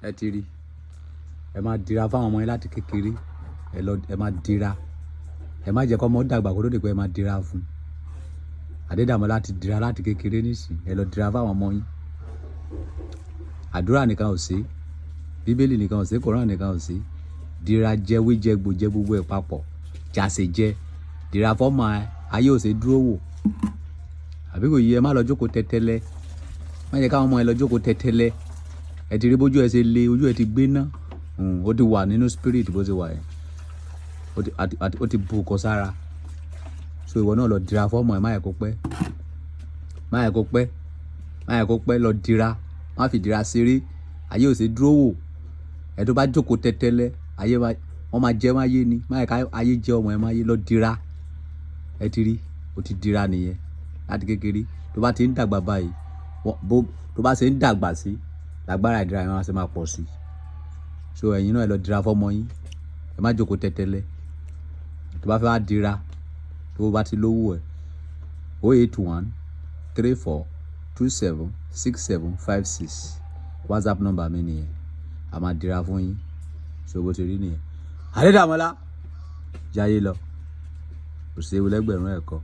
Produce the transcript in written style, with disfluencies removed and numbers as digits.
ẹ ti rí ẹ máa dira fáwọn ọmọ yín láti kékeré ẹ máa dira ẹ má jẹ́ kó ọmọ dàgbà kó tó di pé ẹ máa dira fún Adédàmọ́ láti dira láti kékeré nísìn ẹ lọ dira fáwọn ọmọ yín àdúrà nìkan ò sí bíbélì nìkan ò sí kòrán nìkan ò sí dira jẹ wíjẹ gbòjẹ gbogbo ẹ papọ̀ jàsè jẹ dira fọ́mọ ayé ò sí dúró wò àbí kò yí ẹ má lọ jókòó tẹ́tẹ́lẹ́ má jẹ́ káwọn ọmọ ẹ lọ jókòó tẹ́tẹ́lẹ́ ẹ ti rí bójú ẹ ṣe le ojú ẹ ti gbéná ó ti wà nínú spirit bó ti wà yẹn ó ti bu ọkọ sára so ìwọ náà lọ dira fọ́mọ ẹ má yẹ kó pẹ́ lọ dira má fi dira ṣeré ayé ò ṣe dúró wò ẹ tó bá jókòó tẹ́tẹ́lẹ́ ayé wọn máa jẹ máyé ni má yẹ ká ayé jẹ ọmọ ẹ máyé lọ dira ẹ ti rí ó ti dira nìyẹn láti kékeré tó bá ti ń dàgbà báyìí tó bá ṣe ń dàgbà sí lágbára ìdíra yẹn wá ṣe máa pọ̀ sí so ẹ̀yin náà ẹ lọ dira fọ́mọ yín ẹ má jókòó tẹ́tẹ́lẹ́ tó bá fẹ́ wá dira tó bá ti lówó ẹ̀ 081 34 27 6756 WhatsApp number mi nìyẹn a máa dira fún yín so bó ti rí nìyẹn Adédàmọ́lá jáyé lọ kò sí ewu lẹ́gbẹ̀rún ẹ̀kọ́.